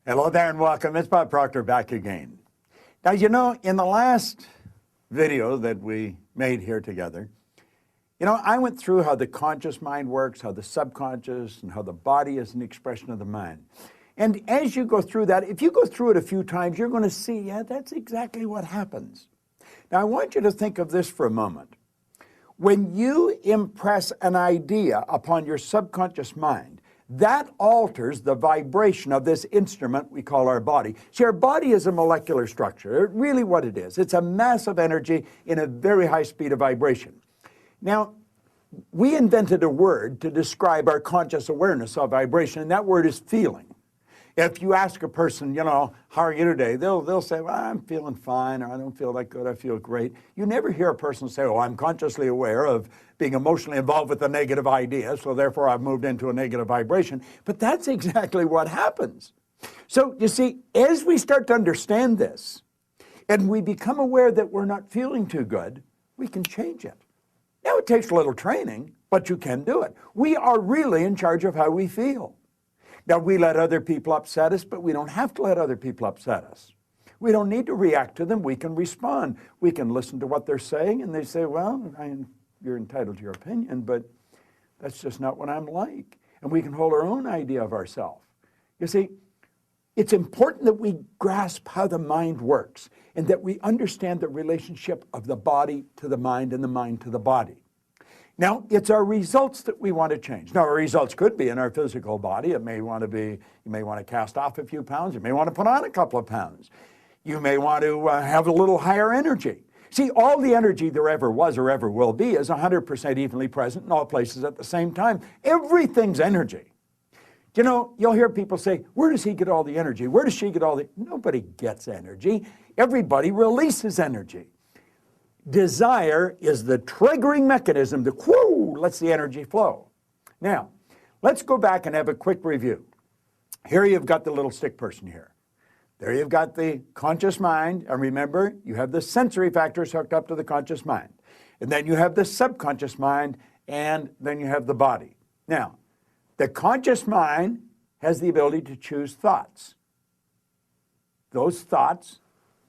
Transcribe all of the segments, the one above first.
Hello there and welcome. It's Bob Proctor back again. Now, you know, in the last video that we made here together, I went through how the conscious mind works, how the subconscious, and how the body is an expression of the mind. And as you go through that, if you go through it a few times, you're going to see, yeah, that's exactly what happens. Now, I want you to think of this for a moment. When you impress an idea upon your subconscious mind, that alters the vibration of this instrument we call our body. See, our body is a molecular structure, really what it is. It's a mass of energy in a very high speed of vibration. Now, we invented a word to describe our conscious awareness of vibration, and that word is feeling. If you ask a person, how are you today? They'll say, well, I'm feeling fine, or I don't feel that good, I feel great. You never hear a person say, oh, I'm consciously aware of being emotionally involved with a negative idea, so therefore I've moved into a negative vibration. But that's exactly what happens. So, you see, as we start to understand this, and we become aware that we're not feeling too good, we can change it. Now, it takes a little training, but you can do it. We are really in charge of how we feel. Now, we let other people upset us, but we don't have to let other people upset us. We don't need to react to them. We can respond. We can listen to what they're saying, and they say, well, you're entitled to your opinion, but that's just not what I'm like. And we can hold our own idea of ourselves. You see, it's important that we grasp how the mind works and that we understand the relationship of the body to the mind and the mind to the body. Now, it's our results that we want to change. Now, our results could be in our physical body. It may want to be, you may want to cast off a few pounds. You may want to put on a couple of pounds. You may want to have a little higher energy. See, all the energy there ever was or ever will be is 100% evenly present in all places at the same time. Everything's energy. You'll hear people say, where does he get all the energy? Where does she get all the... Nobody gets energy. Everybody releases energy. Desire is the triggering mechanism that lets the energy flow. Now, let's go back and have a quick review. Here you've got the little stick person here. There you've got the conscious mind, and remember, you have the sensory factors hooked up to the conscious mind. And then you have the subconscious mind, and then you have the body. Now, the conscious mind has the ability to choose thoughts. Those thoughts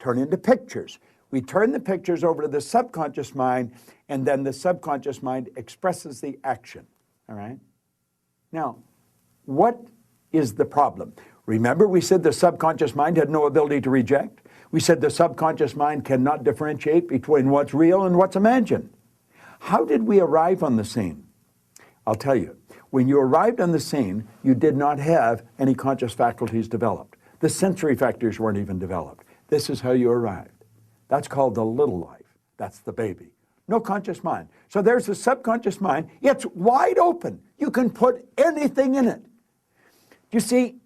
turn into pictures. We turn the pictures over to the subconscious mind, and then the subconscious mind expresses the action, all right? Now, what is the problem? Remember, we said the subconscious mind had no ability to reject. We said the subconscious mind cannot differentiate between what's real and what's imagined. How did we arrive on the scene? I'll tell you. When you arrived on the scene, you did not have any conscious faculties developed. The sensory factors weren't even developed. This is how you arrived. That's called the little life. That's the baby. No conscious mind. So there's the subconscious mind. It's wide open. You can put anything in it. You see,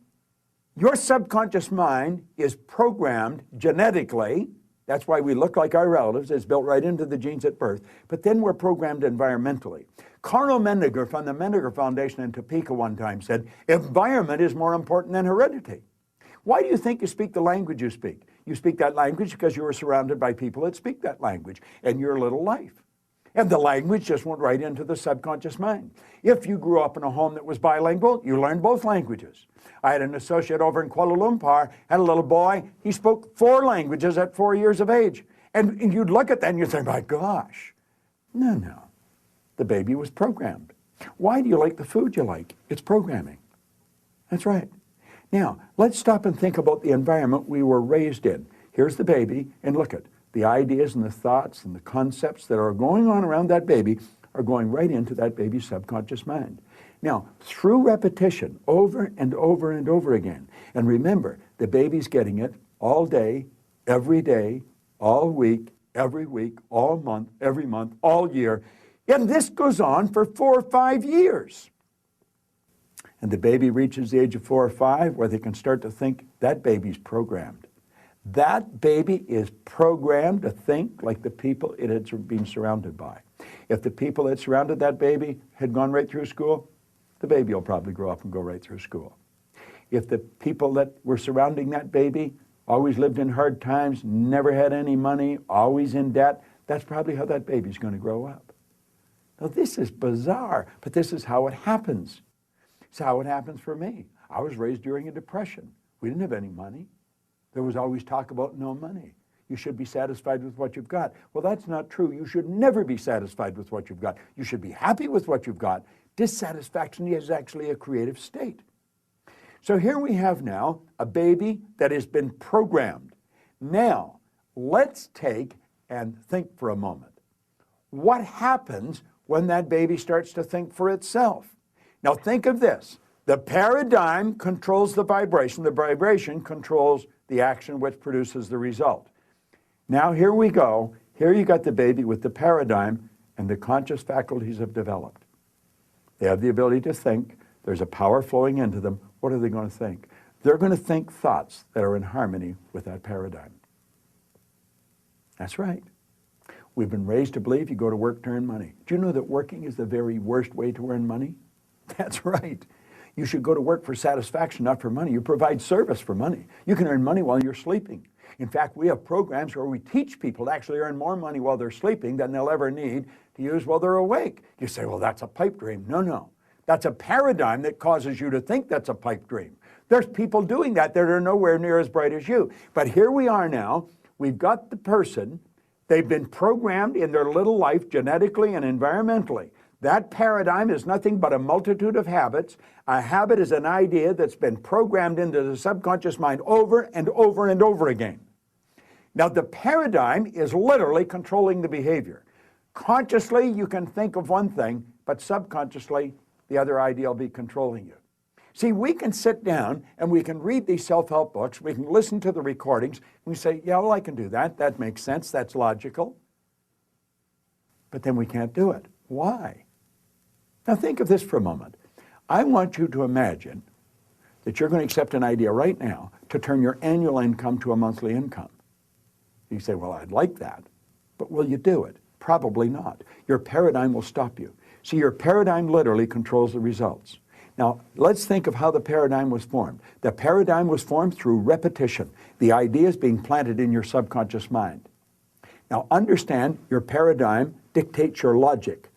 your subconscious mind is programmed genetically. That's why we look like our relatives. It's built right into the genes at birth. But then we're programmed environmentally. Carl Mendinger from the Mendinger Foundation in Topeka one time said, environment is more important than heredity. Why do you think you speak the language you speak? You speak that language because you were surrounded by people that speak that language in your little life. And the language just went right into the subconscious mind. If you grew up in a home that was bilingual, you learned both languages. I had an associate over in Kuala Lumpur, had a little boy, he spoke 4 languages at 4 years of age. And you'd look at that and you'd think, my gosh. No. The baby was programmed. Why do you like the food you like? It's programming. That's right. Now, let's stop and think about the environment we were raised in. Here's the baby, and look at the ideas and the thoughts and the concepts that are going on around that baby are going right into that baby's subconscious mind. Now, through repetition, over and over and over again, and remember, the baby's getting it all day, all week, every week, all month, every month, all year, and this goes on for 4 or 5 years. And the baby reaches the age of 4 or 5 where they can start to think that baby's programmed. That baby is programmed to think like the people it had been surrounded by. If the people that surrounded that baby had gone right through school, the baby will probably grow up and go right through school. If the people that were surrounding that baby always lived in hard times, never had any money, always in debt, that's probably how that baby's going to grow up. Now, this is bizarre, but this is how it happens. It's how it happens for me. I was raised during a depression. We didn't have any money. There was always talk about no money. You should be satisfied with what you've got. Well, that's not true. You should never be satisfied with what you've got. You should be happy with what you've got. Dissatisfaction is actually a creative state. So here we have now a baby that has been programmed. Now, let's take and think for a moment. What happens when that baby starts to think for itself? Now think of this. The paradigm controls the vibration controls the action which produces the result. Now here we go. Here you got the baby with the paradigm, and the conscious faculties have developed. They have the ability to think. There's a power flowing into them. What are they going to think? They're going to think thoughts that are in harmony with that paradigm. That's right. We've been raised to believe you go to work to earn money. Do you know that working is the very worst way to earn money? That's right. You should go to work for satisfaction, not for money. You provide service for money. You can earn money while you're sleeping. In fact, we have programs where we teach people to actually earn more money while they're sleeping than they'll ever need to use while they're awake. You say, well, that's a pipe dream. No, no. That's a paradigm that causes you to think that's a pipe dream. There's people doing that are nowhere near as bright as you. But here we are now. We've got the person. They've been programmed in their little life genetically and environmentally. That paradigm is nothing but a multitude of habits. A habit is an idea that's been programmed into the subconscious mind over and over and over again. Now, the paradigm is literally controlling the behavior. Consciously, you can think of one thing, but subconsciously, the other idea will be controlling you. See, we can sit down and we can read these self-help books, we can listen to the recordings, and we say, yeah, well, I can do that. That makes sense. That's logical. But then we can't do it. Why? Now think of this for a moment. I want you to imagine that you're going to accept an idea right now to turn your annual income to a monthly income. You say, well, I'd like that, but will you do it? Probably not. Your paradigm will stop you. See, your paradigm literally controls the results. Now, let's think of how the paradigm was formed. The paradigm was formed through repetition. The idea is being planted in your subconscious mind. Now, understand your paradigm dictates your logic.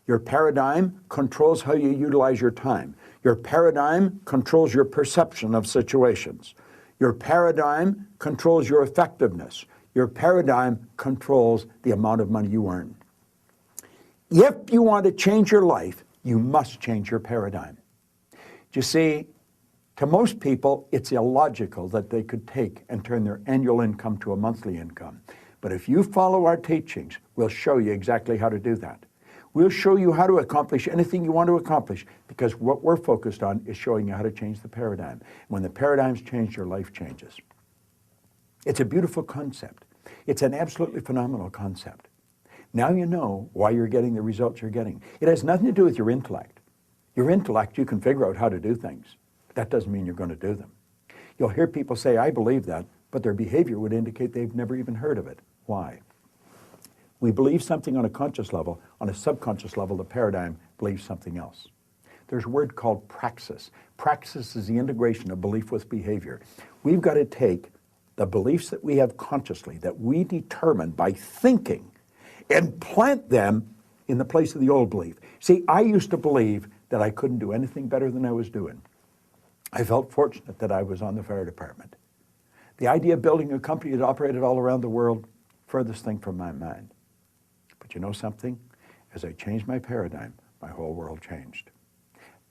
Your paradigm controls how you utilize your time. Your paradigm controls your perception of situations. Your paradigm controls your effectiveness. Your paradigm controls the amount of money you earn. If you want to change your life, you must change your paradigm. You see, to most people, it's illogical that they could take and turn their annual income to a monthly income. But if you follow our teachings, we'll show you exactly how to do that. We'll show you how to accomplish anything you want to accomplish, because what we're focused on is showing you how to change the paradigm. When the paradigm's changed, your life changes. It's a beautiful concept. It's an absolutely phenomenal concept. Now you know why you're getting the results you're getting. It has nothing to do with your intellect. Your intellect, you can figure out how to do things. But that doesn't mean you're going to do them. You'll hear people say, I believe that, but their behavior would indicate they've never even heard of it. Why? We believe something on a conscious level. On a subconscious level, the paradigm believes something else. There's a word called praxis. Praxis is the integration of belief with behavior. We've got to take the beliefs that we have consciously, that we determine by thinking, and plant them in the place of the old belief. See, I used to believe that I couldn't do anything better than I was doing. I felt fortunate that I was on the fire department. The idea of building a company that operated all around the world, furthest thing from my mind. But you know something? As I changed my paradigm, my whole world changed.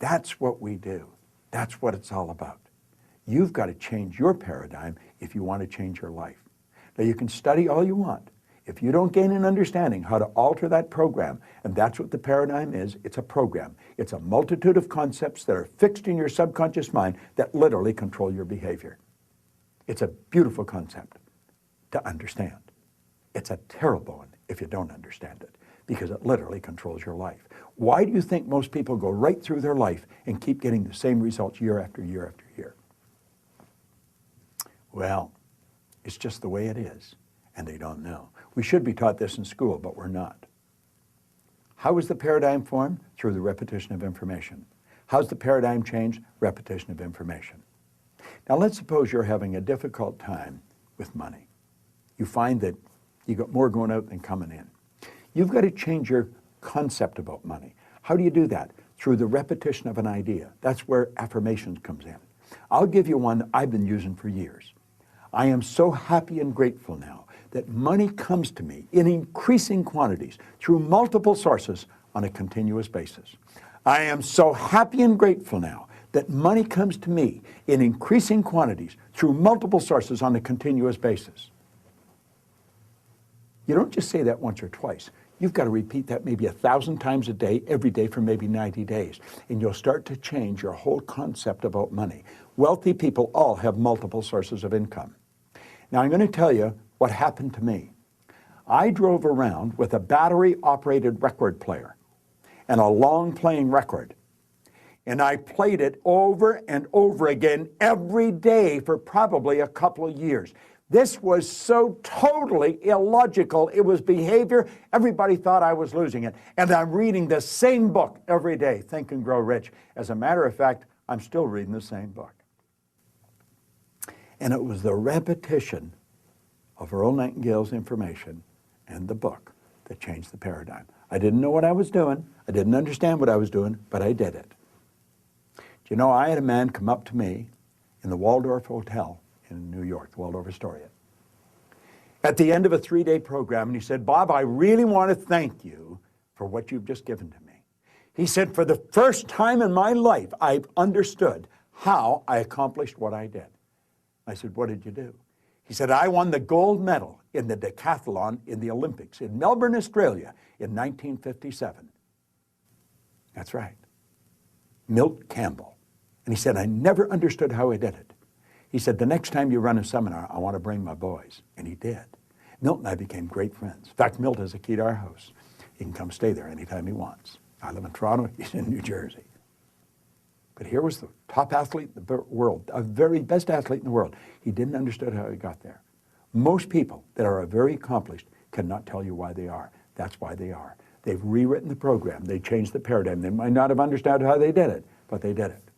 That's what we do. That's what it's all about. You've got to change your paradigm if you want to change your life. Now, you can study all you want. If you don't gain an understanding how to alter that program, and that's what the paradigm is, it's a program. It's a multitude of concepts that are fixed in your subconscious mind that literally control your behavior. It's a beautiful concept to understand. It's a terrible one if you don't understand it, because it literally controls your life. Why do you think most people go right through their life and keep getting the same results year after year after year? Well, it's just the way it is, and they don't know. We should be taught this in school, but we're not. How is the paradigm formed? Through the repetition of information. How's the paradigm changed? Repetition of information. Now let's suppose you're having a difficult time with money. You find that you got more going out than coming in. You've got to change your concept about money. How do you do that? Through the repetition of an idea. That's where affirmations comes in. I'll give you one that I've been using for years. I am so happy and grateful now that money comes to me in increasing quantities through multiple sources on a continuous basis. I am so happy and grateful now that money comes to me in increasing quantities through multiple sources on a continuous basis. You don't just say that once or twice. You've got to repeat that maybe 1,000 times a day, every day for maybe 90 days. And you'll start to change your whole concept about money. Wealthy people all have multiple sources of income. Now I'm going to tell you what happened to me. I drove around with a battery-operated record player and a long playing record. And I played it over and over again every day for probably a couple of years. This was so totally illogical. It was behavior. Everybody thought I was losing it. And I'm reading the same book every day, Think and Grow Rich. As a matter of fact, I'm still reading the same book. And it was the repetition of Earl Nightingale's information and the book that changed the paradigm. I didn't know what I was doing. I didn't understand what I was doing, but I did it. Do you know, I had a man come up to me in the Waldorf Hotel in New York, the Waldorf Astoria, at the end of a 3-day program, and he said, "Bob, I really want to thank you for what you've just given to me." He said, "For the first time in my life, I've understood how I accomplished what I did." I said, "What did you do?" He said, "I won the gold medal in the decathlon in the Olympics in Melbourne, Australia in 1957. That's right. Milt Campbell. And he said, "I never understood how I did it." He said, "The next time you run a seminar, I want to bring my boys." And he did. Milt and I became great friends. In fact, Milt has a key to our house. He can come stay there anytime he wants. I live in Toronto, he's in New Jersey. But here was the top athlete in the world, a very best athlete in the world. He didn't understand how he got there. Most people that are very accomplished cannot tell you why they are. That's why they are. They've rewritten the program. They changed the paradigm. They might not have understood how they did it, but they did it.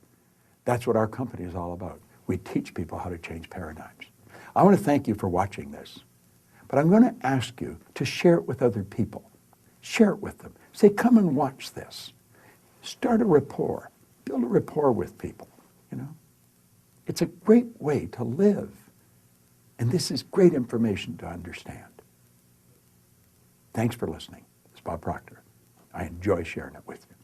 That's what our company is all about. We teach people how to change paradigms. I want to thank you for watching this, but I'm going to ask you to share it with other people. Share it with them. Say, "Come and watch this." Start a rapport. Build a rapport with people, you know. It's a great way to live, and this is great information to understand. Thanks for listening. This is Bob Proctor. I enjoy sharing it with you.